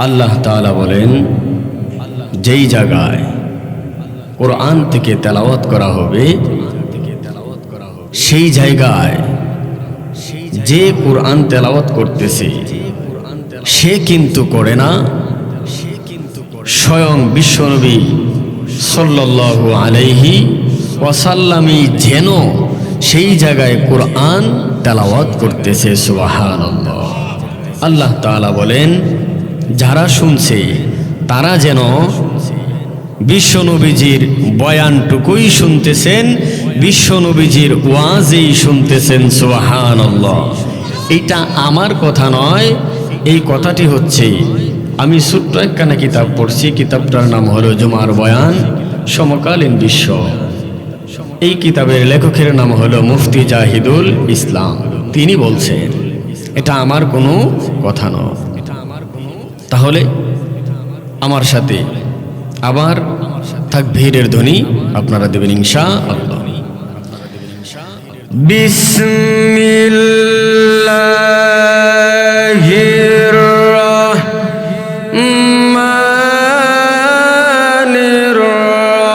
আল্লাহ তাআলা বলেন, যেই জায়গায় কোরআন থেকে তেলাওয়াত করা হবে সেই জায়গায় যে কোরআন তেলাওয়াত করতেছে সে কিন্তু করে না, স্বয়ং বিশ্বনবী সাল্লাল্লাহু আলাইহি ওয়াসাল্লামই যেন সেই জায়গায় কোরআন তেলাওয়াত করতেছে। সুবহানাল্লাহ। আল্লাহ তাআলা বলেন, যারা শুনছে তারা যেন বিশ্বনবীজির বয়ানটুকুই শুনতেছেন, বিশ্বনবীজির ওয়াজই শুনতেছেন। সুবহানাল্লাহ। এটা আমার কথা নয়, এই কথাটি হচ্ছে, আমি ছোট্ট একখানা কিতাব পড়ছি, কিতাবটার নাম হলো জুমার বয়ান সমকালীন বিশ্ব। এই কিতাবের লেখকের নাম হলো মুফতি জাহিদুল ইসলাম। তিনি বলছেন, এটা আমার কোনো কথা নয়। তাহলে আমার সাথে আবার তাকবীরের ধ্বনি আপনারা দেবেন ইনশাআল্লাহ। বিসমিল্লাহির রহমানির রহিম।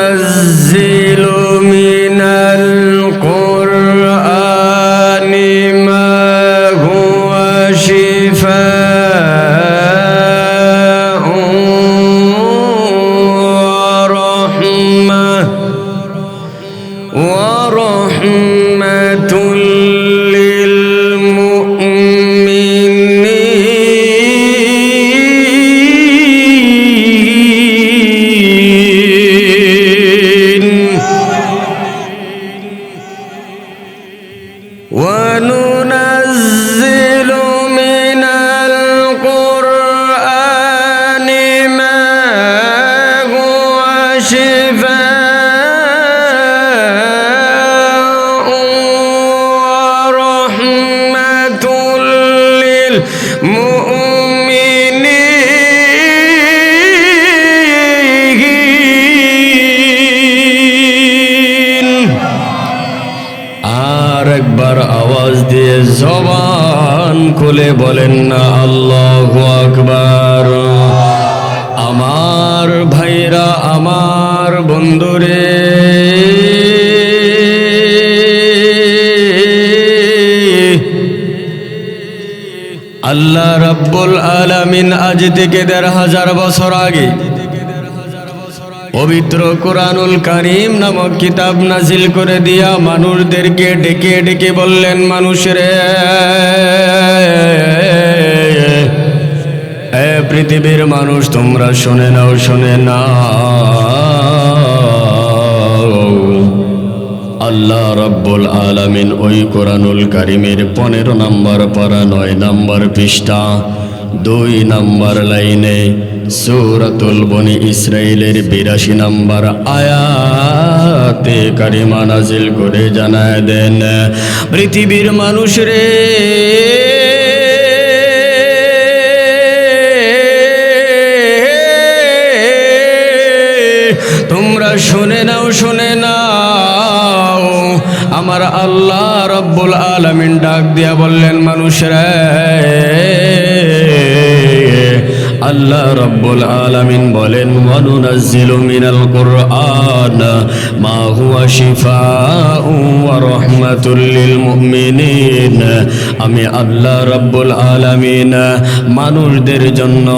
وَنُنَزِّلُ مِنَ الْقُرْآنِ مَا هُوَ شِفَاءٌ وَرَحْمَةٌ وَنُنَزِّلُ مِنَ الْقُرْآنِ مَا هُوَ شِفَاءٌ وَرَحْمَةٌ لِلْمُؤْمِنِينَ। আর একবার আওয়াজ দিয়ে জবান খুলে বলেন না আল্লাহু আকবার। আমার ভাইরা, আমার বন্ধুরে, আল্লাহ রাব্বুল আলামিন আজ থেকে ১৫০০ বছর আগে পবিত্র কোরআনুল কারীম নামক কিতাব নাজিল করে দিয়া মানুষদেরকে ডেকে ডেকে বললেন, মানুষরে, এ পৃথিবীর মানুষ, তোমরা শুনে নাও, শুনে নাও। আল্লাহ রাব্বুল আলামিন ওই কোরআনুল কারীমের 15 নম্বর পারা 9 নম্বর পৃষ্ঠা 2 নম্বর লাইনে সূরাতুল বনি ইসরাইলের 82 নম্বর আয়াতে কারিমা নাজিল করে জানায় দেন, পৃথিবীর মানুষ রে, তোমরা শুনে নাও, শুনে নাও। আমার আল্লাহ রাব্বুল আলামিন ডাক দিয়া বললেন, মানুষরা, আল্লাহ রাব্বুল আলামিন বলেন, ওয়ানুনাজ্জিলু মিনাল কুরআন মা হুয়া শিফাউন ওয়া রাহমাতুল লিল মুমিনিন। আমি আল্লাহ রাব্বুল আলামিন মানুষদের জন্য,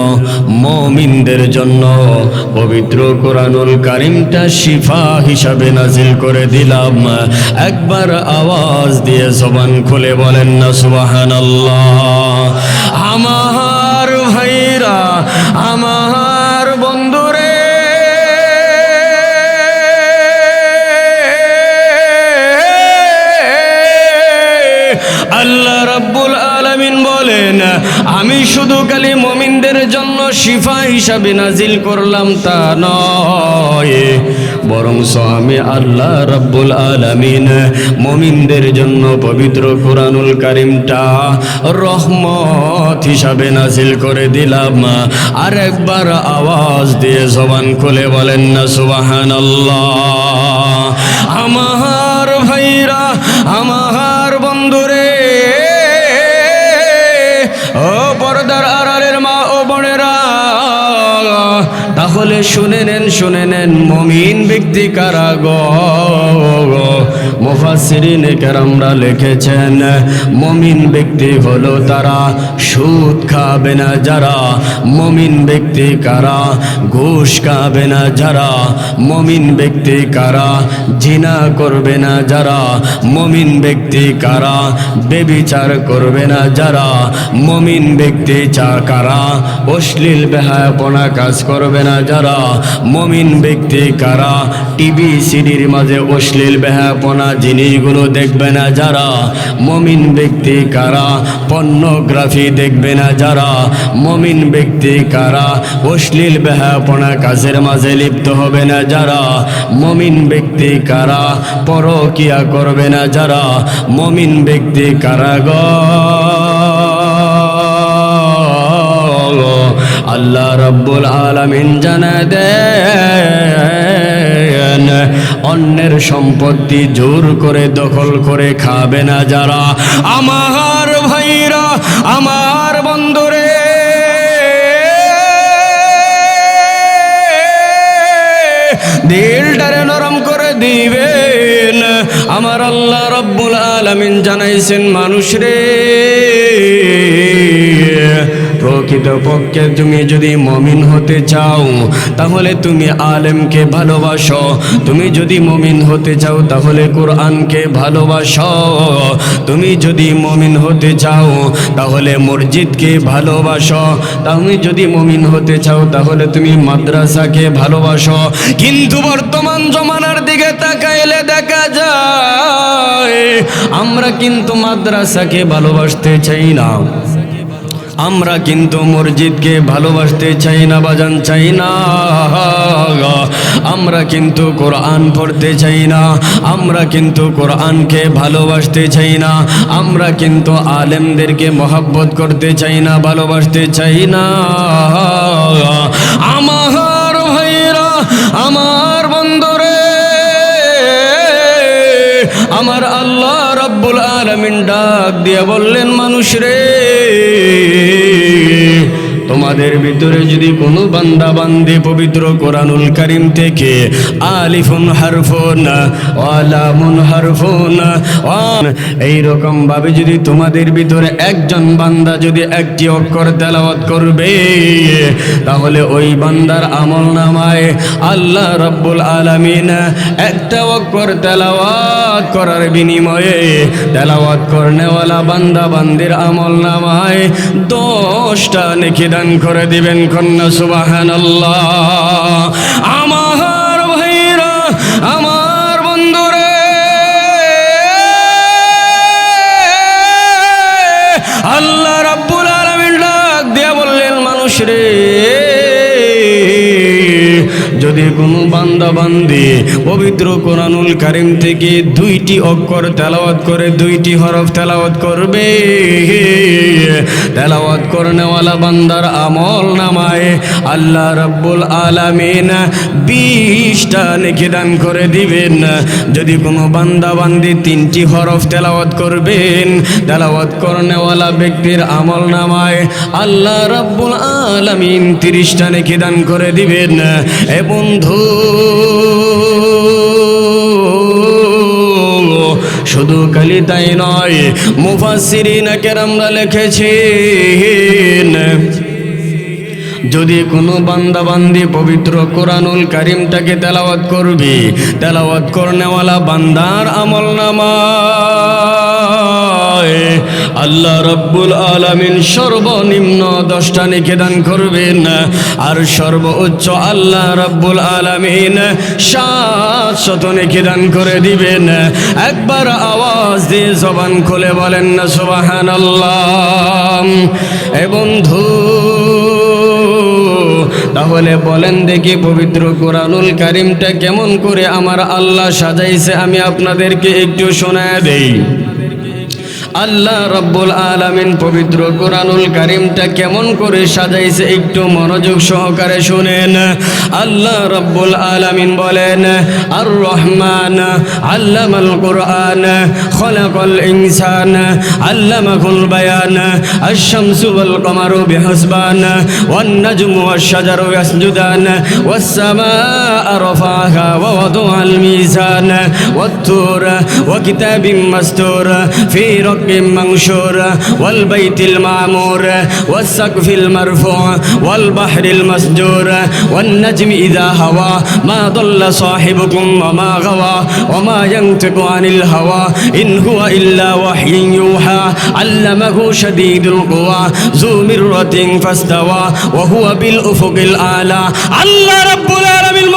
মুমিনদের জন্য পবিত্র কোরআনুল কারীমটা শিফা হিসাবে নাজিল করে দিলাম। একবার আওয়াজ দিয়ে জবান খুলে বলেন না সুবহানাল্লাহ। আমার ভাইরা, আমার বন্ধুরে, আমি শুধু খালি মুমিনদের জন্য শিফা হিসাবে নাজিল করলাম তা নয়, বরং আমি আল্লাহ রাব্বুল আলামিন মুমিনদের জন্য পবিত্র কোরআনুল কারীমটা রহমত হিসাবে নাজিল করে দিলাম। আর একবার আওয়াজ দিয়ে জবান খুলে বলেন না সুবহানাল্লাহ। আমার ভাইরা, আমার বন্ধুরে, ও পর্দার আড়ালের মা ও বোনেরা, তাহলে শুনে নেন মুমিন ব্যক্তি কারা গো? মুফাসসিরিনে কেরামরা লিখেছেন মুমিন ব্যক্তি হলো তারা সুদ খাবে না যারা, মুমিন ব্যক্তি কারা ঘুষ খাবে না যারা, মুমিন ব্যক্তি কারা জিনা করবে না যারা, মুমিন ব্যক্তি কারা বেবিচার করবে না যারা, মুমিন ব্যক্তি কারা অশ্লীল বেহায়াপনা কাজ করবে না যারা, মুমিন ব্যক্তি কারা টিভি সিডির মাঝে অশ্লীল বেহায়াপনা জিনিসগুলো দেখবে না যারা, মুমিন ব্যক্তি কারা পর্নোগ্রাফি দেখবে না যারা, মুমিন ব্যক্তি কারা অশ্লীল বেহায়াপনা কাজের মাঝে লিপ্ত হবে না যারা, মুমিন ব্যক্তি কারা পরকিয়া করবে না যারা, মুমিন ব্যক্তি কারা গো? আল্লাহ রাব্বুল আলামিন জানা দেন অন্যের সম্পত্তি জোর করে দখল করে খাবে না যারা। আমার ভাইরা, আমার বন্ধুরে, দিলটারে নরম করে দিবেন। আমার আল্লাহ রাব্বুল আলামিন জানাইছেন মানুষ রে, প্রকৃতপক্ষে তুমি যদি মুমিন হতে চাও তাহলে তুমি আলেমকে ভালোবাসো, তুমি যদি মুমিন হতে চাও তাহলে কোরআনকে ভালোবাসো, তুমি যদি মুমিন হতে চাও তাহলে মসজিদকে ভালোবাসো, তুমি যদি মুমিন হতে চাও তাহলে তুমি মাদ্রাসাকে ভালোবাসো। কিন্তু বর্তমান জমানার দিকে তাকাইলে দেখা যায় আমরা কিন্তু মাদ্রাসাকে ভালোবাসতে চাই না, আমরা কিন্তু মসজিদকে ভালোবাসতে চাই না, বাজান চাই না, আমরা কিন্তু কোরআন পড়তে চাই না, আমরা কিন্তু কোরআনকে ভালোবাসতে চাই না, আমরা কিন্তু আলেমদেরকে মহব্বত করতে চাই না, ভালোবাসতে চাই না। আমার ভাইরা, আমার বন্ধুরে, আমার আল্লাহ রাব্বুল আলামিন ডাক দিয়ে বললেন মানুষ রে, তোমাদের ভিতরে যদি কোনো বান্দা বান্দি পবিত্র কোরআনুল কারীম থেকে আলিফুন হারফুন ওয়া লামুন হারফুন এইরকম ভাবে যদি তোমাদের ভিতরে একজন বান্দা যদি একটি অক্ষর তেলাওয়াত করবে তাহলে ওই বান্দার আমলনামায় আল্লাহ রাব্বুল আলামিন একটা অক্ষর তেলাওয়াত করার বিনিময়ে তেলাওয়াত করনেওয়ালা বান্দা বান্দির আমলনামায় 10টা নেকি দান করে দিবেন। কন্যা সুবহানাল্লাহ। আমার ভাইরা, আমার বন্ধুরে, আল্লাহ রাব্বুল আলামিন ডাক দিয়ে বললেন মানুষ রে, যদি কোনো বান্দা বান্দি পবিত্র কোরআনুল কারীম থেকে 2টি অক্ষর তেলাওয়াত করে 2টি হরফ তেলাওয়াত করবে, তেলাওয়াত করনেওয়ালা বান্দার আমল নামায় আল্লাহ রাব্বুল আলামিন 20টা নেকি দান করে দিবেন। যদি কোনো বান্দা বান্দি 3টি হরফ তেলাওয়াত করবেন, তেলাওয়াত করনেওয়ালা ব্যক্তির আমল নামায় আল্লাহ রাব্বুল আলামিন 30টা নেকি দান করে দিবেন। এ বন্ধু, শুধু খালি তাই নয়, মুফাসসিরিনে কেরামরা লিখেছেন যদি কোনো বান্দা বান্দি পবিত্র কোরআনুল কারীমটাকে তেলাওয়াত করবে, তেলাওয়াত করনেওয়ালা বান্দার আমলনামায় হয়, আল্লাহ রাব্বুল আলামিন সর্বনিম্ন 10টা নেকি দান করবেন, আর সর্বোচ্চ আল্লাহ রাব্বুল আলামিন 700 নেকি দান করে দিবেন। একবার আওয়াজ দিয়ে জবান খুলে বলেন না সুবহানাল্লাহ। এ বন্ধু, তাহলে বলেন দেখি পবিত্র কোরআনুল কারীমটা কেমন করে আমার আল্লাহ সাজাইছে আমি আপনাদেরকে একটু শোনায় দেই। আল্লাহ রাব্বুল আলামিন পবিত্র কোরআনুল কারীমটা কেমন করে সাজাইছে একটু মনোযোগ সহকারে শুনেন। আল্লাহ রাব্বুল আলামিন বলেন, আর রহমান আল্লামাল কোরআন খলাকাল ইনসান আল্লামাহুল বায়ান আশ-শামসু ওয়াল কমারু বিহুসবান ওয়ান নাজমু ওয়াশ-শাজারু ইয়াসজুদান ওয়াস-সামাআ রাফাহা ওয়া ওয়াদাআল মিজান ওয়াত-তুর ওয়া কিতাবিম মাসতুর ফি منشور والبيت المعمور والسقف المرفوع والبحر المسجور والنجم إذا هوى ما ضل صاحبكم وما غوى وما ينطق عن الهوى إن هو إلا وحي يوحى علمه شديد القوى ذو مرة فاستوى وهو بالأفق الأعلى الله رب العالمين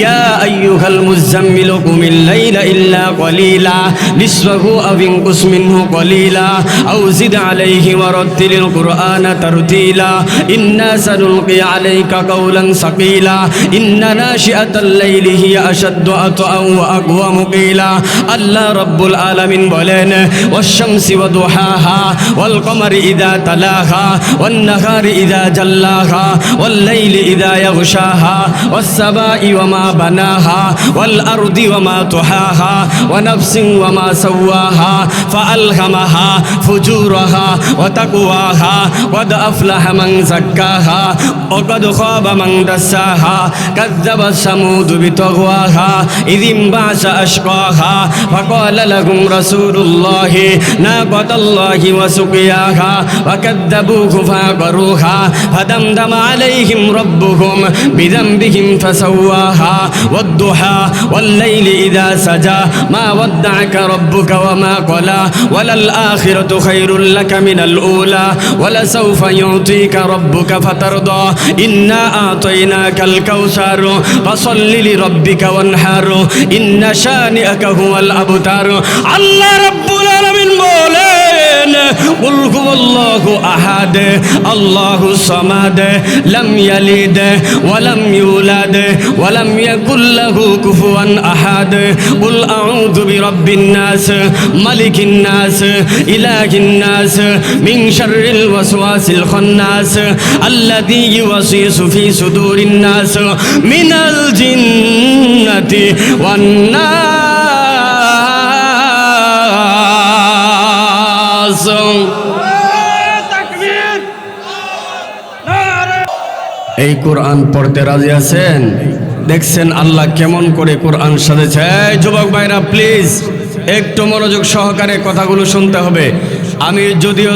يا أيها المزمل قم الليل إلا قليلا نصفه أو انقص منه قليلا أو زد عليه ورتل القرآن ترتيلا إنا سنلقي عليك قولا ثقيلا إن ناشئة الليل هي أشد وطئا وأقوم قيلا الله رب العالمين بولين والشمس وضحاها والقمر إذا تلاها والنهار إذا جلاها والليل إذا يغشاها والسماء وما بناها والأرض وما طحاها ونفس وما سواها فألهمها فجورها وتقواها قد أفلح من زكاها وقد خاب من دساها كذب ثمود بطغواها إذ انبعث أشقاها فقال لهم رسول الله ناقة الله وسقياها وكذبوه فعقروها فدمدم عليهم ربهم بذنبهم فسواها والضحى والليل إذا سجى ما ودعك ربك وما قلى وللآخرة خير لك من الأولى ولسوف يعطيك ربك فترضى إنا أعطيناك الكوثر فصل لربك وانحر إن شانئك هو الأبتر الله رب العالمين بولين قل هو الله أحد الله الصمد لم يلد ولم يولد ولم يكن له كفوا أحد قل أعوذ برب الناس ملك الناس إله الناس من شر الوسواس الخناس الذي يوسوس في صدور الناس من الجنة والناس এই কোরআন পড়তে রাজি আছেন? দেখছেন আল্লাহ কেমন করে কোরআন সাজেছে। এই যুবক ভাইরা প্লিজ একটু মনোযোগ সহকারে কথাগুলো শুনতে হবে। আমি যদিও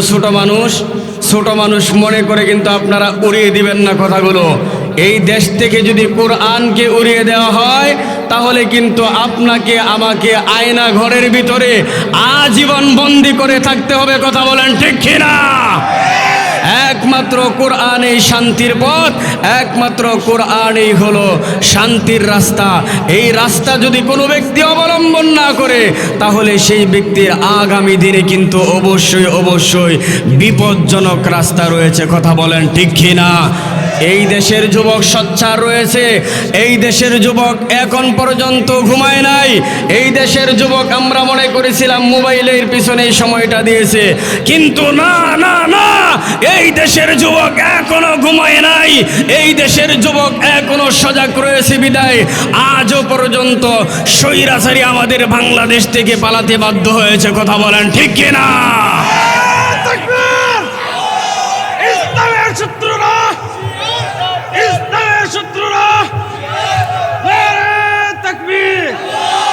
ছোট মানুষ মনে করে কিন্তু আপনারা উড়িয়ে দিবেন না কথাগুলো। এই দেশ থেকে যদি কোরআনকে উড়িয়ে দেওয়া হয় তাহলে কিন্তু আপনাকে আমাকে আয়না ঘরের ভিতরে আজীবন বন্দী করে থাকতে হবে। কথা বলেন ঠিক কিনা? একমাত্র কোরআনই শান্তির পথ, একমাত্র কোরআনই হলো শান্তির রাস্তা। এই রাস্তা যদি কোনো ব্যক্তি অবলম্বন না করে তাহলে সেই ব্যক্তির আগামী দিনে কিন্তু অবশ্যই বিপজ্জনক রাস্তা রয়েছে। কথা বলেন ঠিক কিনা? এই দেশের যুবক সোচ্চার রয়েছে, এই দেশের যুবক এখন পর্যন্ত ঘুমায় নাই। এই দেশের যুবক আমরা মনে করেছিলাম মোবাইলের পিছনে সময়টা দিয়েছে, কিন্তু না, এই দেশের যুবক এখনো ঘুমায় নাই। এই দেশের যুবক এখনো সজাগ রয়েছে বিদায় আজও পর্যন্ত স্বৈরাচারী আমাদের বাংলাদেশ থেকে পালাতে বাধ্য হয়েছে। কথা বলেন ঠিক কিনা?